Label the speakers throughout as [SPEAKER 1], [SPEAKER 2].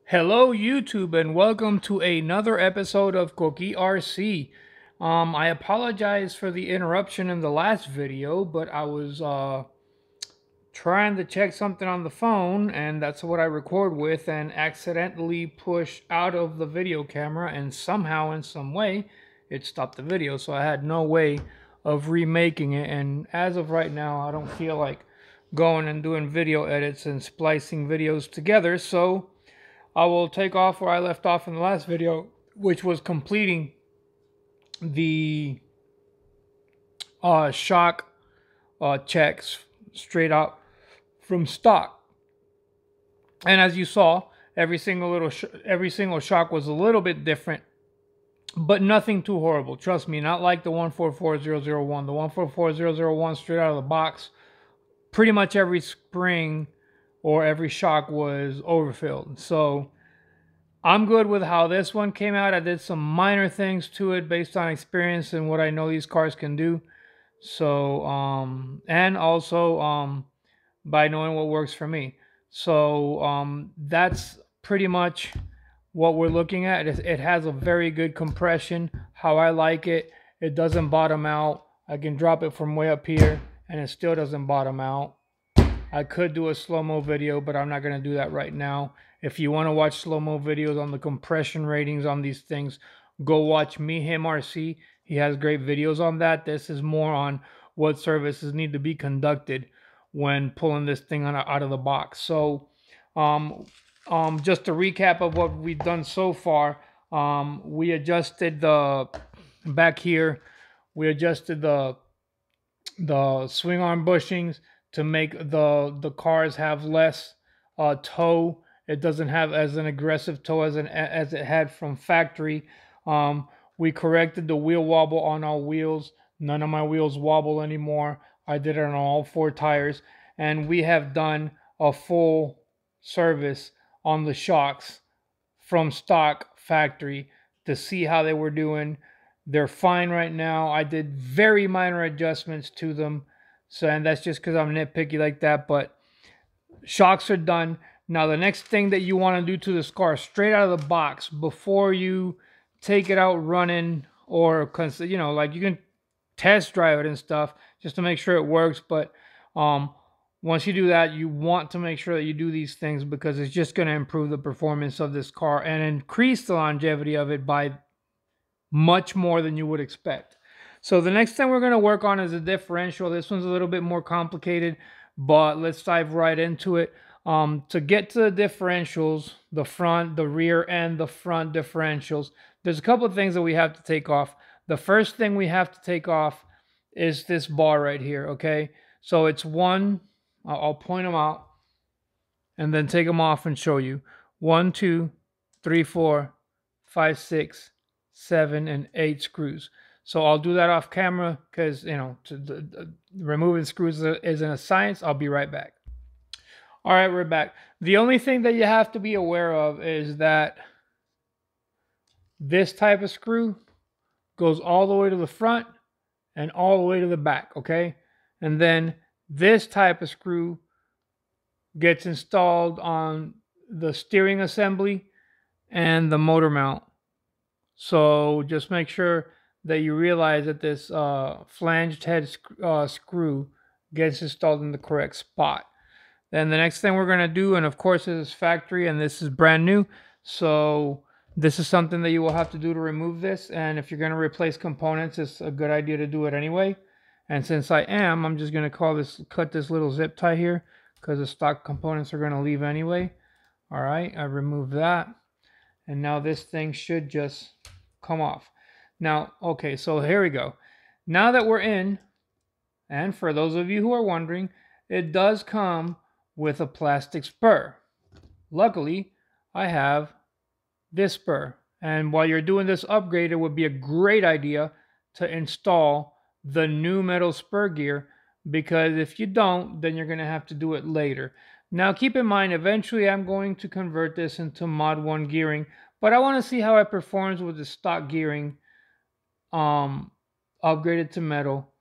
[SPEAKER 1] Hello YouTube and welcome to another episode of Cookie RC. I apologize for the interruption in the last video, but I was trying to check something on the phone, and that's what I record with, and accidentally pushed out of the video camera, and somehow in some way it stopped the video, so I had no way of remaking it. And as of right now, I don't feel like going and doing video edits and splicing videos together, so I will take off where I left off in the last video, which was completing the shock checks straight out from stock. And as you saw, every single shock was a little bit different, but nothing too horrible. Trust me, not like the 144001. The 144001 straight out of the box, pretty much every spring or every shock was overfilled. So I'm good with how this one came out. I did some minor things to it based on experience and what I know these cars can do. So, and also by knowing what works for me. So that's pretty much what we're looking at. It has a very good compression, how I like it. It doesn't bottom out. I can drop it from way up here and it still doesn't bottom out. I could do a slow-mo video, but I'm not going to do that right now. If you want to watch slow-mo videos on the compression ratings on these things, go watch Me Him RC. He has great videos on that. This is more on what services need to be conducted when pulling this thing out of the box. So just a recap of what we've done so far. We adjusted the back here. We adjusted the swing arm bushings to make the cars have less toe. It doesn't have as an aggressive toe as it had from factory. We corrected the wheel wobble on our wheels. None of my wheels wobble anymore. I did it on all 4 tires, and we have done a full service on the shocks from stock factory to see how they were doing. They're fine right now. I did very minor adjustments to them. So, and that's just because I'm nitpicky like that. But shocks are done. Now, the next thing that you want to do to this car straight out of the box before you take it out running, or, you know, like you can test drive it and stuff just to make sure it works. But once you do that, you want to make sure that you do these things because it's just going to improve the performance of this car and increase the longevity of it by much more than you would expect. So the next thing we're going to work on is a differential. This one's a little bit more complicated, but let's dive right into it. To get to the differentials, the front, the rear, and the front differentials, there's a couple of things that we have to take off. The first thing we have to take off is this bar right here, okay? So it's one, I'll point them out, and then take them off and show you. 1, 2, 3, 4, 5, 6, 7, and 8 screws. So I'll do that off camera because, you know, removing screws isn't a science. I'll be right back. All right, we're back. The only thing that you have to be aware of is that this type of screw goes all the way to the front and all the way to the back, okay? And then this type of screw gets installed on the steering assembly and the motor mount. So just make sure that you realize that this flanged head screw gets installed in the correct spot. Then the next thing we're going to do, and of course this is factory and this is brand new, so this is something that you will have to do to remove this. And if you're going to replace components, it's a good idea to do it anyway. And since I'm just going to cut this little zip tie here because the stock components are going to leave anyway. All right, I removed that. And now this thing should just come off. Now, okay, so here we go. Now that we're in, and for those of you who are wondering, it does come with a plastic spur. Luckily, I have this spur. And while you're doing this upgrade, it would be a great idea to install the new metal spur gear, because if you don't, then you're going to have to do it later. Now, keep in mind, eventually I'm going to convert this into Mod 1 gearing, but I want to see how it performs with the stock gearing upgraded to metal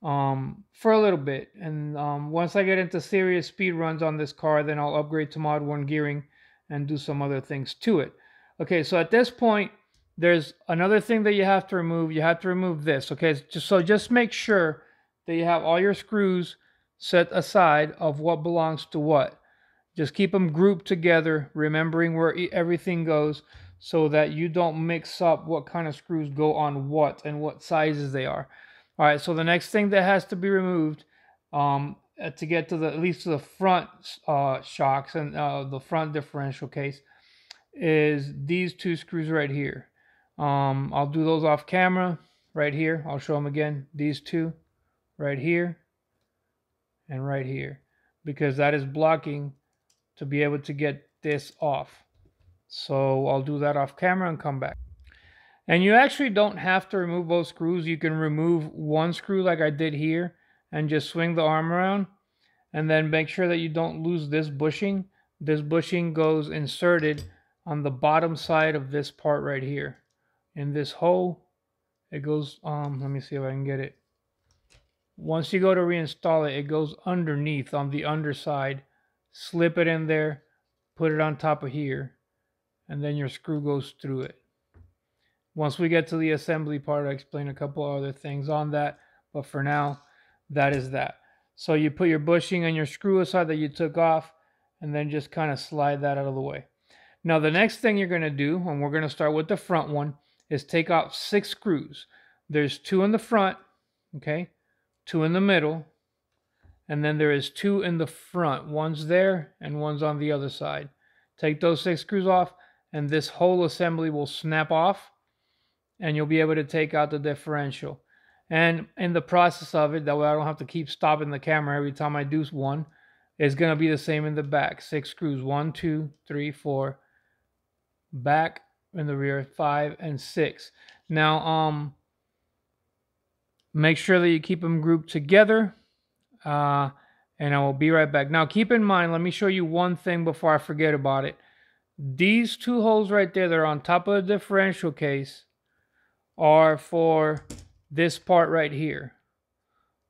[SPEAKER 1] for a little bit. And once I get into serious speed runs on this car, then I'll upgrade to Mod 1 gearing and do some other things to it. Okay, so at this point, there's another thing that you have to remove. You have to remove this. Okay, just make sure that you have all your screws set aside of what belongs to what. Just keep them grouped together, remembering where everything goes, so that you don't mix up what kind of screws go on what and what sizes they are. All right, so the next thing that has to be removed to get to at least to the front shocks and the front differential case is these two screws right here. I'll do those off camera right here. I'll show them again. These two right here and right here, because that is blocking to be able to get this off. So I'll do that off camera and come back. And you actually don't have to remove both screws. You can remove one screw like I did here and just swing the arm around, and then make sure that you don't lose this bushing. This bushing goes inserted on the bottom side of this part right here. In this hole, it goes, let me see if I can get it. Once you go to reinstall it, it goes underneath on the underside. Slip it in there, put it on top of here, and then your screw goes through it. Once we get to the assembly part, I'll explain a couple other things on that, but for now, that is that. So you put your bushing and your screw aside that you took off, and then just kind of slide that out of the way. Now the next thing you're going to do, and we're going to start with the front one, is take out 6 screws. There's 2 in the front, okay, 2 in the middle, and then there is 2 in the front. One's there and one's on the other side. Take those 6 screws off, and this whole assembly will snap off, and you'll be able to take out the differential. And in the process of it, that way I don't have to keep stopping the camera every time I do one, it's going to be the same in the back. 6 screws, 1, 2, 3, 4, back in the rear, 5 and 6. Now, make sure that you keep them grouped together, and I will be right back. Now, keep in mind, let me show you one thing before I forget about it. These 2 holes right there that are on top of the differential case are for this part right here.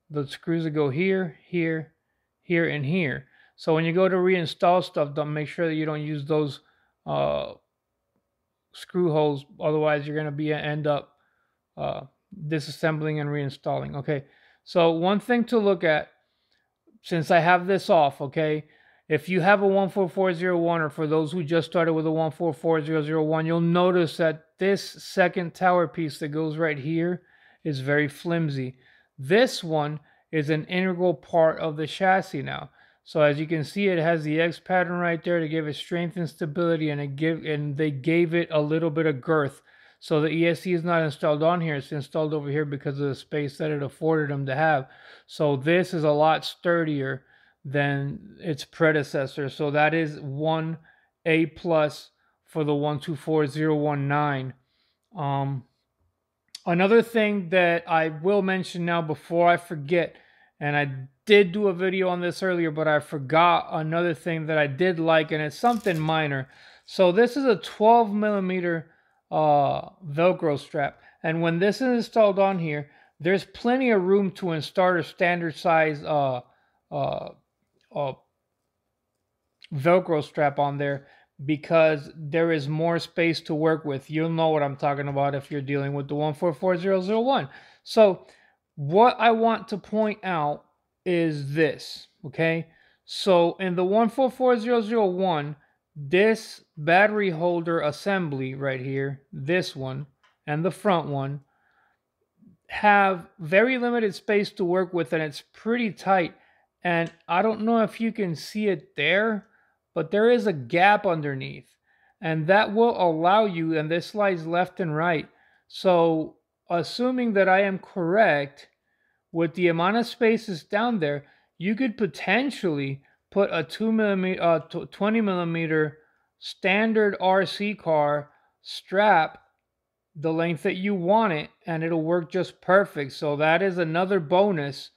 [SPEAKER 1] The screws that go here, here, here, and here. So when you go to reinstall stuff, don't make sure that you don't use those screw holes. Otherwise, you're going to end up disassembling and reinstalling. Okay, so one thing to look at, since I have this off, okay, if you have a 14401, or for those who just started with a 144001, you'll notice that this second tower piece that goes right here is very flimsy. This one is an integral part of the chassis now. So as you can see, it has the X pattern right there to give it strength and stability, and they gave it a little bit of girth. So the ESC is not installed on here, it's installed over here because of the space that it afforded them to have. So this is a lot sturdier than its predecessor. So that is 1A plus for the 124019. Another thing that I will mention now before I forget, and I did do a video on this earlier, but I forgot another thing that I did like, and it's something minor. So this is a 12 millimeter Velcro strap, and when this is installed on here, there's plenty of room to install a standard size Velcro strap on there, because there is more space to work with. You'll know what I'm talking about if you're dealing with the 144001. So what I want to point out is this, okay? So in the 144001, this battery holder assembly right here, this one and the front one, have very limited space to work with, and it's pretty tight. And I don't know if you can see it there, but there is a gap underneath, and that will allow you, and this slides left and right. So assuming that I am correct with the amount of spaces down there, you could potentially put a 20 millimeter standard RC car strap the length that you want it, and it'll work just perfect. So that is another bonus,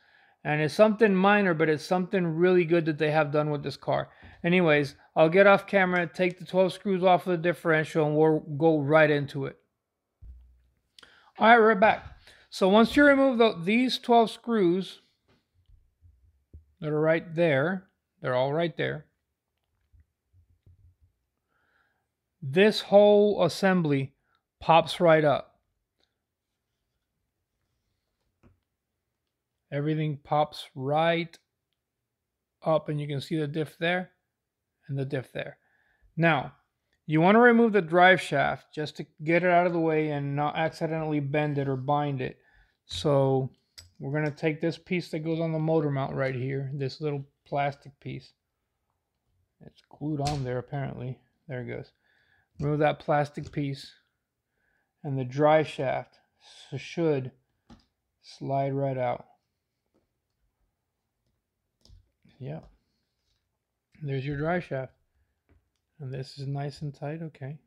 [SPEAKER 1] and it's something minor, but it's something really good that they have done with this car. Anyways, I'll get off camera, take the 12 screws off of the differential, and we'll go right into it. All right, we're back. So once you remove these 12 screws that are right there, they're all right there. this whole assembly pops right up. Everything pops right up, and you can see the diff there and the diff there. Now, you want to remove the drive shaft just to get it out of the way and not accidentally bend it or bind it. So we're going to take this piece that goes on the motor mount right here, this little plastic piece. It's glued on there apparently. There it goes. Remove that plastic piece, and the drive shaft should slide right out. Yep. There's your drive shaft. And this is nice and tight. Okay.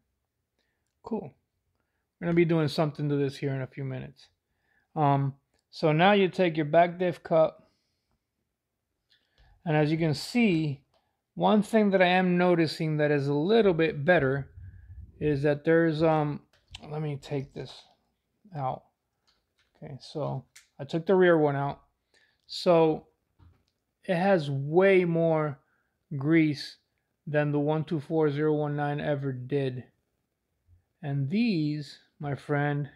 [SPEAKER 1] Cool. We're going to be doing something to this here in a few minutes. So now you take your back diff cup, and as you can see, one thing that I am noticing that is a little bit better is that there's let me take this out. Okay, so I took the rear one out. So it has way more grease than the 124019 ever did. And these, my friend,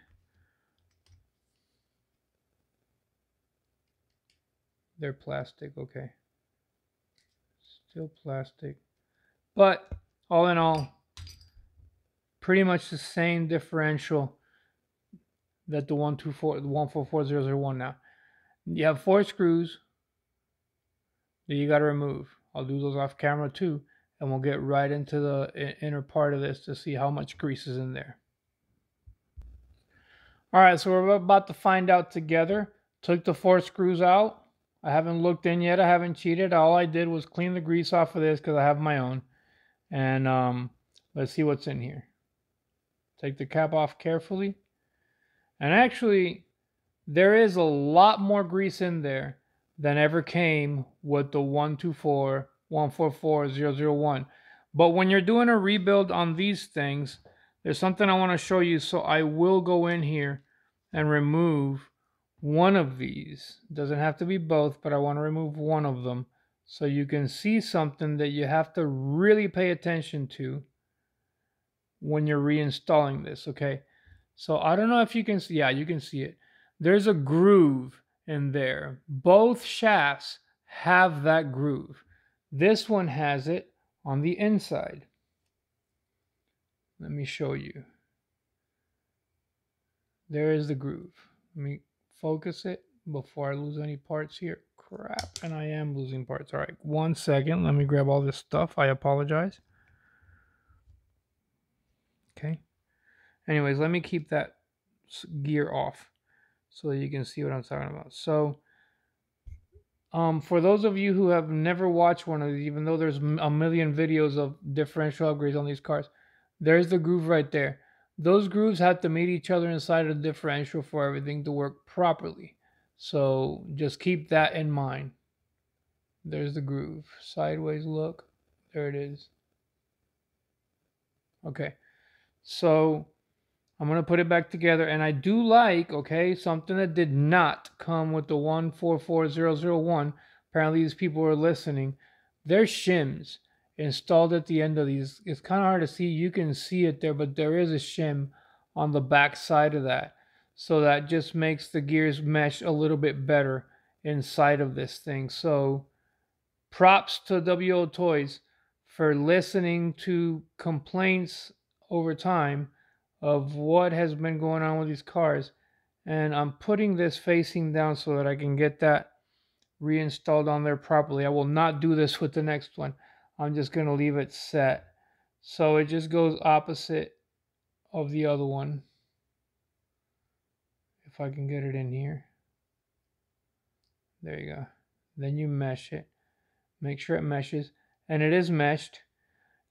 [SPEAKER 1] they're plastic, okay. Still plastic. But all in all, pretty much the same differential that the 1440001 now. You have 4 screws that you got to remove. I'll do those off camera too, and we'll get right into the inner part of this to see how much grease is in there. All right, so we're about to find out together. Took the 4 screws out. I haven't looked in yet. I haven't cheated. All I did was clean the grease off of this because I have my own. And let's see what's in here. Take the cap off carefully. And actually, there is a lot more grease in there than ever came with the 124-144-001. But when you're doing a rebuild on these things, there's something I want to show you. So I will go in here and remove one of these. It doesn't have to be both, but I want to remove one of them so you can see something that you have to really pay attention to when you're reinstalling this, okay? So I don't know if you can see. Yeah, you can see it. There's a groove in there. Both shafts have that groove. This one has it on the inside. Let me show you. There is the groove. Let me focus it before I lose any parts here. Crap, and I am losing parts. All right, 1 second. Let me grab all this stuff. I apologize. Okay. Anyways, let me keep that gear off so that you can see what I'm talking about. So, for those of you who have never watched one of these, even though there's a million videos of differential upgrades on these cars, there's the groove right there. Those grooves have to meet each other inside of the differential for everything to work properly. So just keep that in mind. There's the groove. Sideways look. There it is. Okay. So I'm going to put it back together. And I do like, okay, something that did not come with the 144001. Apparently these people are listening. There's shims installed at the end of these. It's kind of hard to see. You can see it there, but there is a shim on the back side of that. So that just makes the gears mesh a little bit better inside of this thing. So props to WLTOYS for listening to complaints over time of what has been going on with these cars. And I'm putting this facing down so that I can get that reinstalled on there properly. I will not do this with the next one. I'm just going to leave it set. So it just goes opposite of the other one. If I can get it in here. There you go. Then you mesh it. Make sure it meshes. And it is meshed.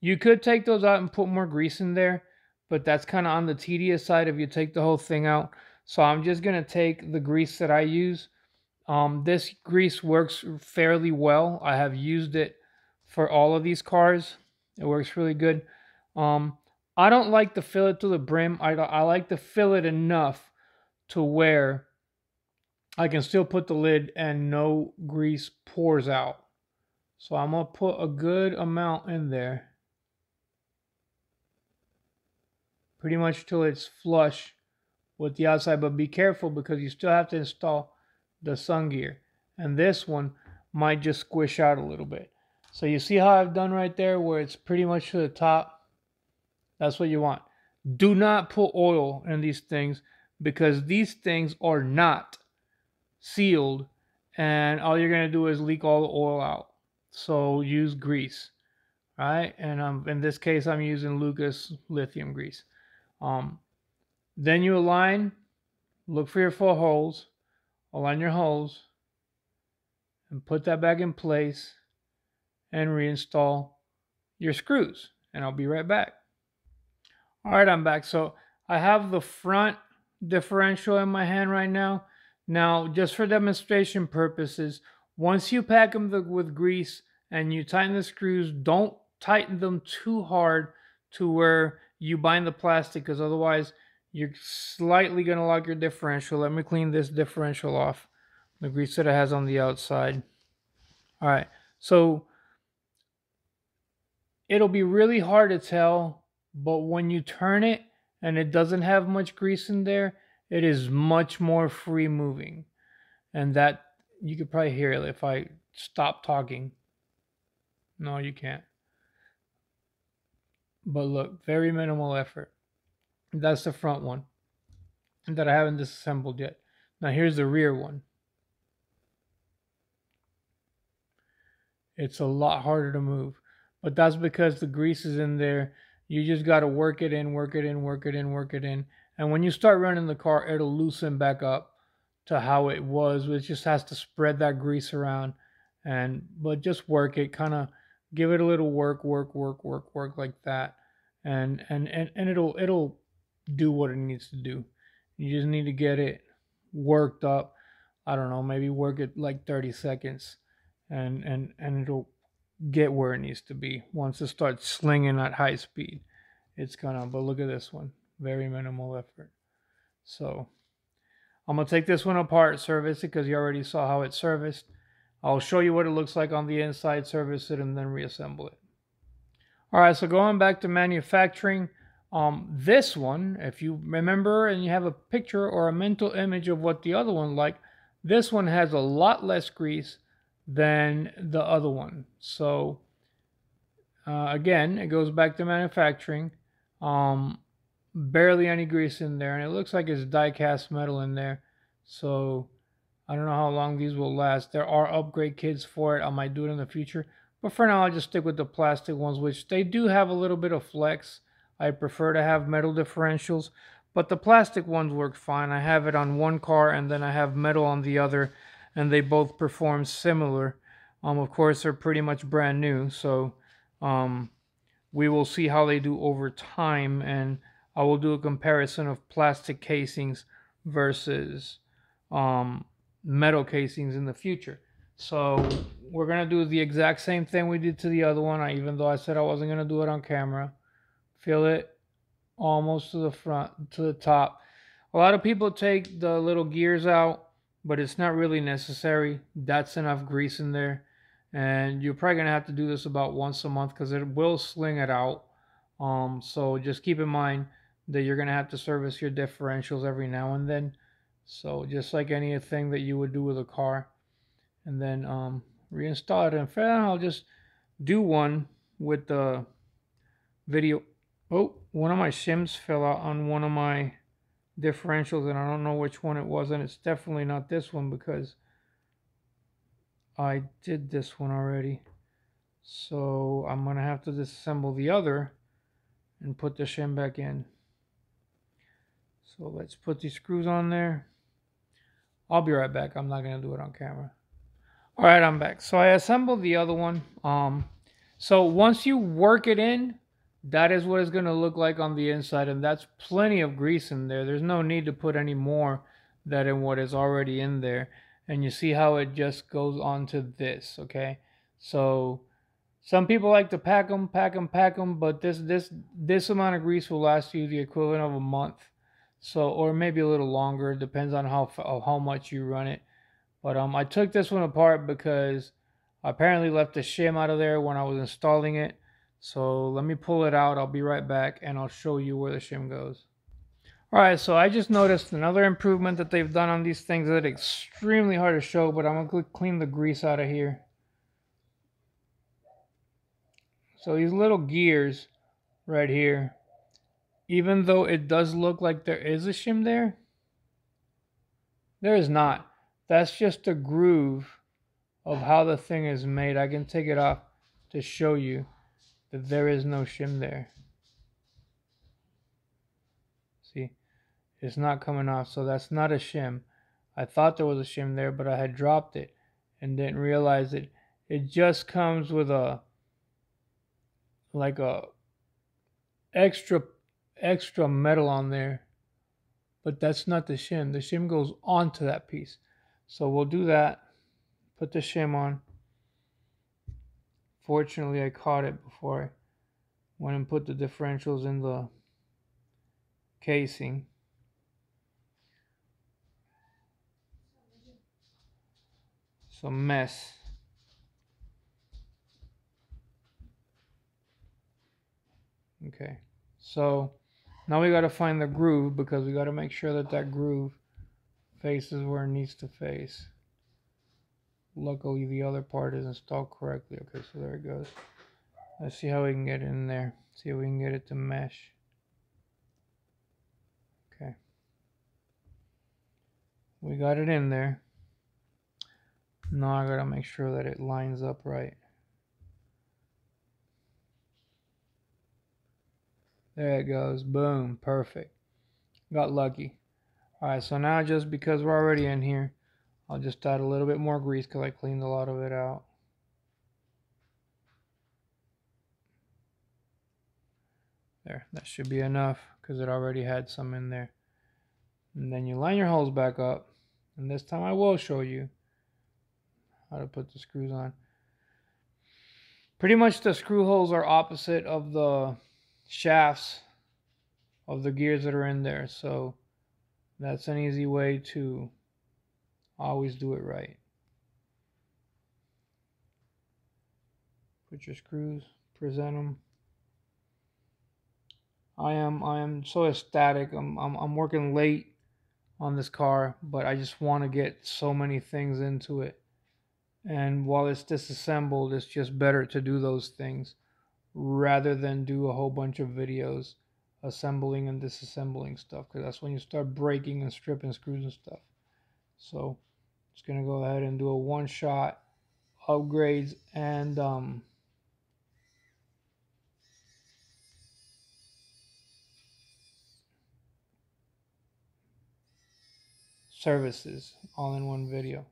[SPEAKER 1] You could take those out and put more grease in there, but that's kind of on the tedious side if you take the whole thing out. So I'm just going to take the grease that I use. This grease works fairly well. I have used it for all of these cars. It works really good. I don't like to fill it to the brim. I like to fill it enough to where I can still put the lid and no grease pours out. So I'm going to put a good amount in there. pretty much till it's flush with the outside, but be careful because you still have to install the sun gear. And this one might just squish out a little bit. So you see how I've done right there where it's pretty much to the top? That's what you want. Do not put oil in these things because these things are not sealed and all you're going to do is leak all the oil out. So use grease, right? And in this case, I'm using Lucas lithium grease. Then you align, look for your 4 holes, align your holes, and put that back in place and reinstall your screws. And I'll be right back. All right, I'm back. So I have the front differential in my hand right now. Now, just for demonstration purposes, once you pack them with grease and you tighten the screws, don't tighten them too hard to where you bind the plastic, because otherwise you're slightly going to lock your differential. Let me clean this differential off, the grease that it has on the outside. All right, so it'll be really hard to tell, but when you turn it and it doesn't have much grease in there, it is much more free moving. And that, you could probably hear it if I stop talking. No, you can't. But look, very minimal effort. That's the front one that I haven't disassembled yet. Now here's the rear one. It's a lot harder to move, but that's because the grease is in there. You just got to work it in, work it in, work it in, work it in. And when you start running the car, it'll loosen back up to how it was. It just has to spread that grease around, but just work it, kind of give it a little work like that, and it'll do what it needs to do. You just need to get it worked up. I don't know, maybe work it like 30 seconds, and it'll get where it needs to be. Once it starts slinging at high speed, it's gonna. But look at this one, very minimal effort. So I'm going to take this one apart, service it, because you already saw how it's serviced. I'll show you what it looks like on the inside, service it, and then reassemble it. All right, so going back to manufacturing, this one, if you remember and you have a picture or a mental image of what the other one like, this one has a lot less grease than the other one. So again, it goes back to manufacturing. Barely any grease in there, and it looks like it's die-cast metal in there, so I don't know how long these will last. There are upgrade kits for it. I might do it in the future, but for now I'll just stick with the plastic ones, which they do have a little bit of flex. I prefer to have metal differentials, but the plastic ones work fine. I have it on one car and then I have metal on the other, and they both perform similar. Of course, they're pretty much brand new, so we will see how they do over time, and I will do a comparison of plastic casings versus metal casings in the future. So we're going to do the exact same thing we did to the other one, even though I said I wasn't going to do it on camera. Feel it almost to the front, to the top. A lot of people take the little gears out, but it's not really necessary. That's enough grease in there. And you're probably going to have to do this about once a month because it will sling it out. So just keep in mind that you're going to have to service your differentials every now and then. So just like anything that you would do with a car. And then reinstall it. And for now, I'll just do one with the video. Oh, one of my shims fell out on one of my differentials, and I don't know which one it was, and it's definitely not this one because I did this one already. So I'm going to have to disassemble the other and put the shim back in. So let's put these screws on there. I'll be right back. I'm not going to do it on camera. All right, I'm back. So I assembled the other one. So once you work it in, that is what it's going to look like on the inside, and that's plenty of grease in there. There's no need to put any more than what is already in there. And you see how it just goes onto this, okay? So some people like to pack them, but this amount of grease will last you the equivalent of a month. So, or maybe a little longer. It depends on how much you run it. But I took this one apart because I apparently left the shim out of there when I was installing it. So let me pull it out. I'll be right back and I'll show you where the shim goes. Alright, so I just noticed another improvement that they've done on these things that it's extremely hard to show, but I'm going to clean the grease out of here. So these little gears right here, even though it does look like there is a shim there, there is not. That's just a groove of how the thing is made. I can take it off to show you that there is no shim there. See, it's not coming off, so that's not a shim. I thought there was a shim there, but I had dropped it and didn't realize it. It just comes with a extra metal on there, but that's not the shim. The shim goes onto that piece. So we'll do that. Put the shim on. Fortunately, I caught it before I went and put the differentials in the casing. Some mess. Okay, so now we got to find the groove, because we got to make sure that that groove faces where it needs to face. Luckily, the other part is installed correctly. Okay, so there it goes. Let's see how we can get it in there. See if we can get it to mesh. Okay. We got it in there. Now I got to make sure that it lines up right. There it goes. Boom. Perfect. Got lucky. Alright, so now just because we're already in here, I'll just add a little bit more grease because I cleaned a lot of it out. There, that should be enough because it already had some in there. And then you line your holes back up. And this time I will show you how to put the screws on. Pretty much the screw holes are opposite of the shafts of the gears that are in there. So that's an easy way to always do it right. Put your screws, present them. I am so ecstatic. I'm working late on this car, but I just want to get so many things into it. And while it's disassembled, it's just better to do those things rather than do a whole bunch of videos assembling and disassembling stuff, because that's when you start breaking and stripping screws and stuff. So just gonna go ahead and do a one-shot upgrades and services all in one video.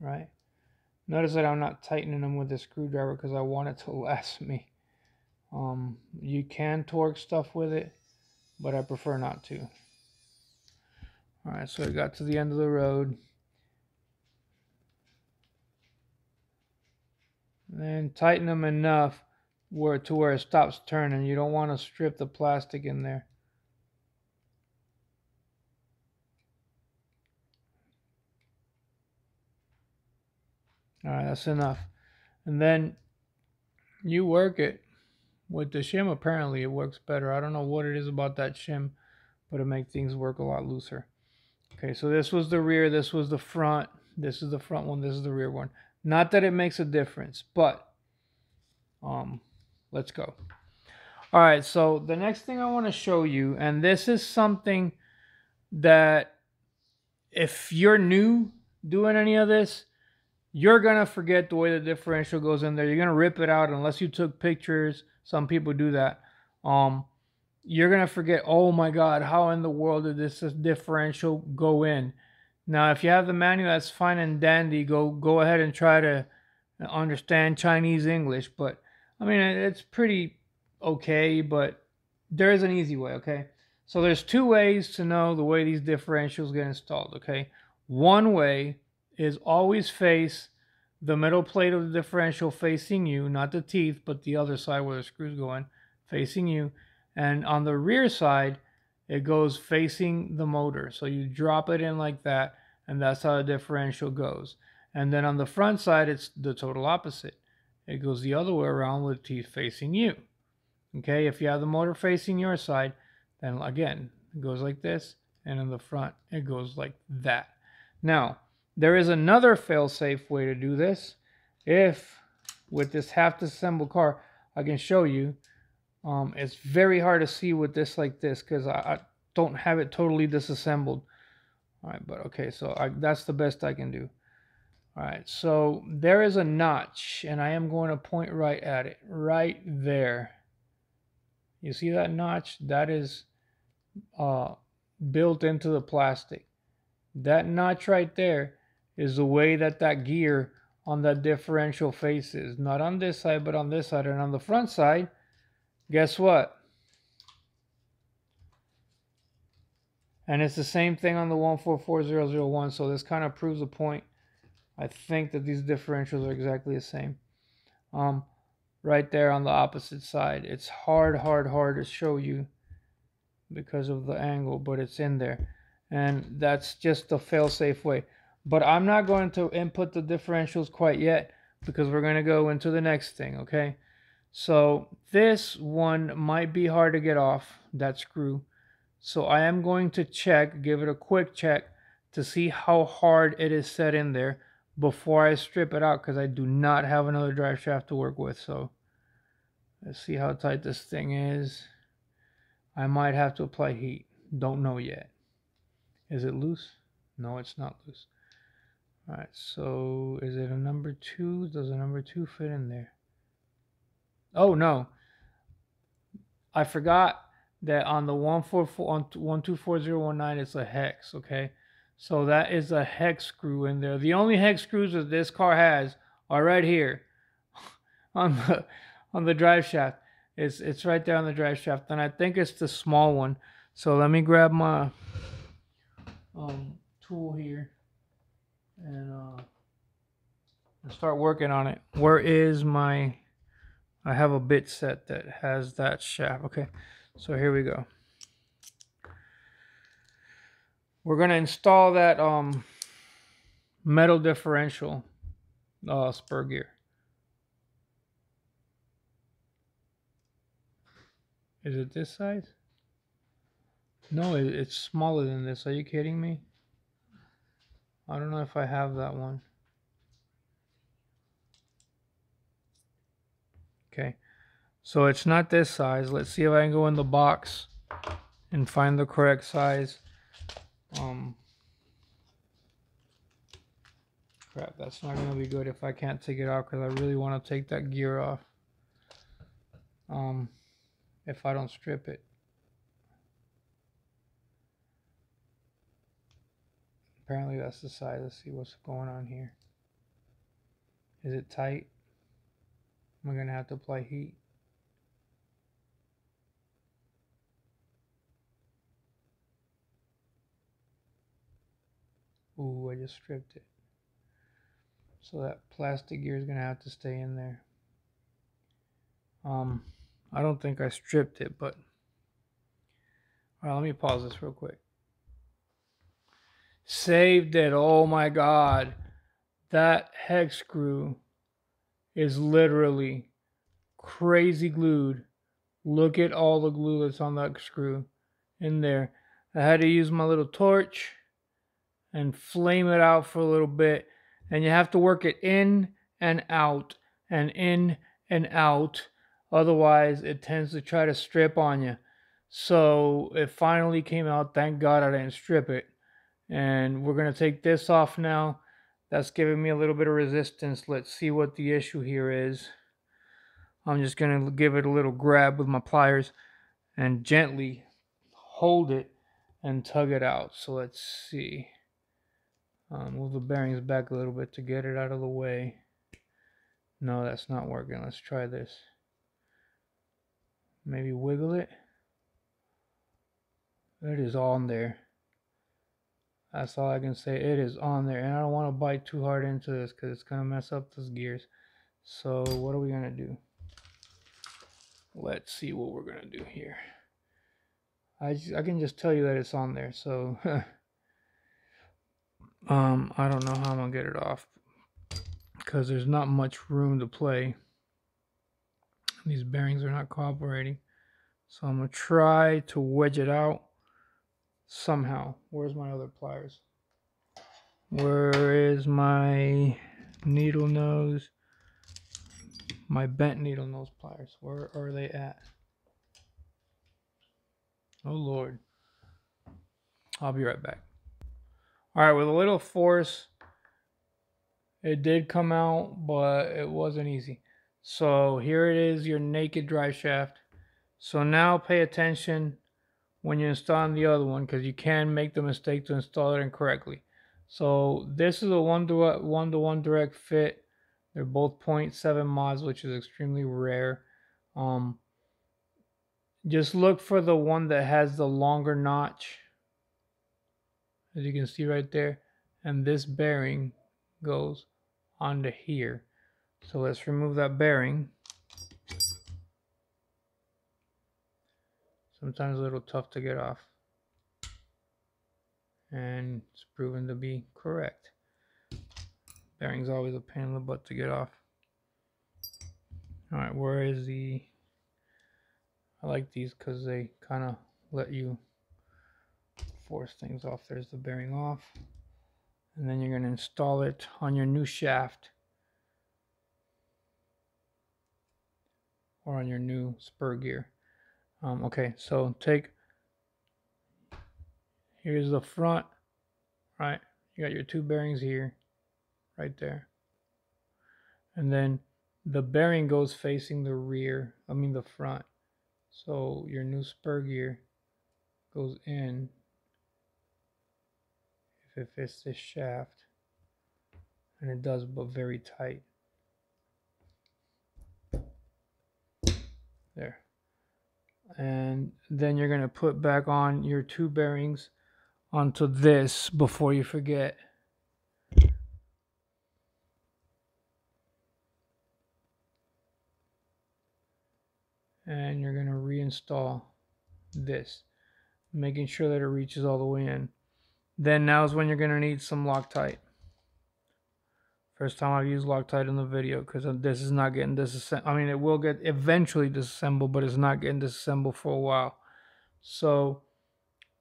[SPEAKER 1] Right? Notice that I'm not tightening them with a screwdriver because I want it to last me. You can torque stuff with it, but I prefer not to. Alright, so I got to the end of the road. And tighten them enough to where it stops turning. You don't want to strip the plastic in there. Alright, that's enough. And then you work it with the shim. Apparently it works better. I don't know what it is about that shim, but it makes things work a lot looser. Okay, so this was the rear, this was the front, this is the front one, this is the rear one. Not that it makes a difference, but let's go. Alright, so the next thing I want to show you, and this is something that if you're new doing any of this, you're going to forget the way the differential goes in there. You're going to rip it out unless you took pictures. Some people do that. You're going to forget, oh my God, how in the world did this differential go in? Now, if you have the manual, that's fine and dandy. Go ahead and try to understand Chinese English. But, I mean, it's pretty okay, but there is an easy way, okay? So there's two ways to know the way these differentials get installed, okay? One way is always face the middle plate of the differential facing you, not the teeth, but the other side where the screws go in, facing you. And on the rear side, it goes facing the motor. So you drop it in like that, and that's how the differential goes. And then on the front side, it's the total opposite. It goes the other way around with teeth facing you. Okay, if you have the motor facing your side, then again, it goes like this, and in the front, it goes like that. Now, there is another fail-safe way to do this. If, with this half disassembled car, I can show you, it's very hard to see with this like this, because I don't have it totally disassembled. All right, but okay, so that's the best I can do. All right, so there is a notch, and I am going to point right at it, right there. You see that notch? That is built into the plastic. That notch right there is the way that that gear on that differential faces. Not on this side, but on this side. And on the front side, guess what? And it's the same thing on the 144001. So this kind of proves the point. I think that these differentials are exactly the same. Right there on the opposite side. It's hard to show you because of the angle, but it's in there. And that's just the fail-safe way. But I'm not going to input the differentials quite yet, because we're going to go into the next thing, okay? So this one might be hard to get off, that screw. So I am going to check, give it a quick check to see how hard it is set in there before I strip it out, because I do not have another drive shaft to work with. So let's see how tight this thing is. I might have to apply heat. Don't know yet. Is it loose? No, it's not loose. All right, so is it a number 2? Does a number 2 fit in there? Oh, no. I forgot that on the 124019, it's a hex, okay? So that is a hex screw in there. The only hex screws that this car has are right here on the drive shaft. It's right there on the drive shaft, and I think it's the small one. So let me grab my tool here and start working on it. Where is my? I have a bit set that has that shaft. Okay, so here we go. We're gonna install that metal differential spur gear. Is it this size? No, it's smaller than this. Are you kidding me? I don't know if I have that one. Okay, so it's not this size. Let's see if I can go in the box and find the correct size. Crap, that's not gonna be good if I can't take it out, because I really want to take that gear off. If I don't strip it. Apparently that's the size. Let's see what's going on here. Is it tight? Am I gonna have to apply heat? Ooh, I just stripped it. So that plastic gear is gonna have to stay in there. I don't think I stripped it, but all right, let me pause this real quick. Saved it. Oh my god, that hex screw is literally crazy glued. Look at all the glue that's on that screw in there. I had to use my little torch and flame it out for a little bit, and you have to work it in and out and in and out, otherwise it tends to try to strip on you. So it finally came out. Thank god I didn't strip it. And we're going to take this off now. That's giving me a little bit of resistance. Let's see what the issue here is. I'm just going to give it a little grab with my pliers and gently hold it and tug it out. So let's see. Move the bearings back a little bit to get it out of the way. No, that's not working. Let's try this. Maybe wiggle it. It is on there. That's all I can say. It is on there. And I don't want to bite too hard into this because it's going to mess up those gears. So what are we going to do? Let's see what we're going to do here. I can just tell you that it's on there. So I don't know how I'm gonna get it off because there's not much room to play. These bearings are not cooperating. So I'm gonna try to wedge it out somehow. Where's my other pliers? Where is my needle nose? My bent needle nose pliers. Where are they at? Oh Lord. I'll be right back. Alright, with a little force, it did come out, but it wasn't easy. So here it is, your naked drive shaft. So now pay attention when you're installing the other one, because you can make the mistake to install it incorrectly. So this is a one-to-one direct fit. They're both 0.7 mods, which is extremely rare. Just look for the one that has the longer notch, as you can see right there, and this bearing goes onto here. So let's remove that bearing. Sometimes a little tough to get off, and it's proven to be correct. Bearing's always a pain in the butt to get off. Alright, where is the... I like these because they kind of let you force things off. There's the bearing off. And then you're going to install it on your new shaft. Or on your new spur gear. Okay, so here's the front, right? You got your two bearings here, right there. And then the bearing goes facing the rear, the front. So your new spur gear goes in if it fits this shaft. And it does, but very tight. There. And then you're going to put back on your two bearings onto this before you forget. And you're going to reinstall this, making sure that it reaches all the way in. Then now is when you're going to need some Loctite. First time I've used Loctite in the video, because this is not getting disassembled. It will get eventually disassembled, but it's not getting disassembled for a while. So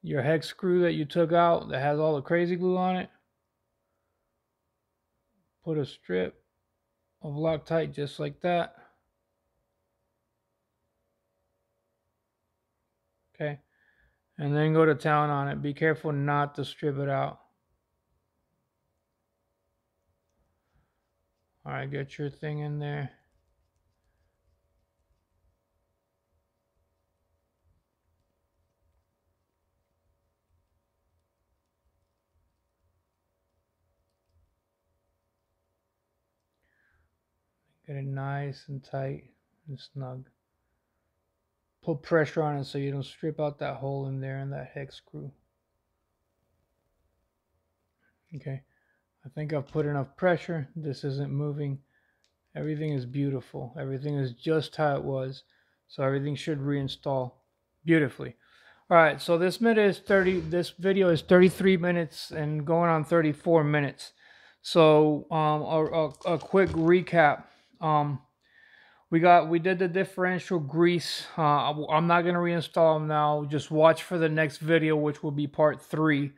[SPEAKER 1] your hex screw that you took out that has all the crazy glue on it, put a strip of Loctite just like that. Okay, and then go to town on it. Be careful not to strip it out. All right, get your thing in there. Get it nice and tight and snug. Put pressure on it so you don't strip out that hole in there and that hex screw. Okay, I think I've put enough pressure. This isn't moving. Everything is beautiful. Everything is just how it was. So everything should reinstall beautifully. All right, so this video is 33 minutes and going on 34 minutes. So a quick recap. We did the differential grease. I'm not gonna reinstall them now. Just watch for the next video, which will be part 3.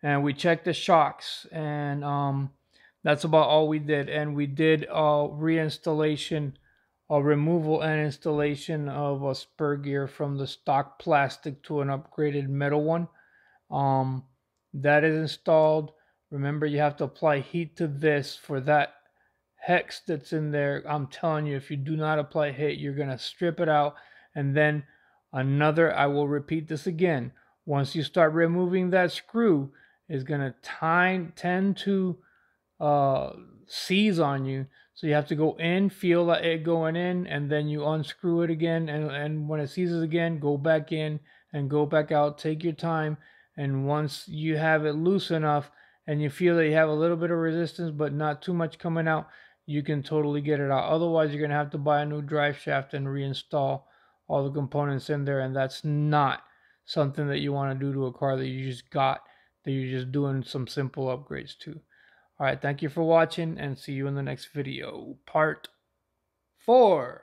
[SPEAKER 1] And we checked the shocks, and that's about all we did. And we did reinstallation, removal and installation of a spur gear from the stock plastic to an upgraded metal one. That is installed. Remember, you have to apply heat to this for that hex that's in there. I'm telling you, if you do not apply heat, you're going to strip it out. And then I will repeat this again. Once you start removing that screw, it's going to tend to seize on you. So you have to go in, feel it going in, and then you unscrew it again. And when it seizes again, go back in and go back out. Take your time. And once you have it loose enough and you feel that you have a little bit of resistance but not too much coming out, you can totally get it out. Otherwise, you're going to have to buy a new drive shaft and reinstall all the components in there, and that's not something that you want to do to a car that you just got, that you're just doing some simple upgrades to. All right, thank you for watching, and see you in the next video, part 4.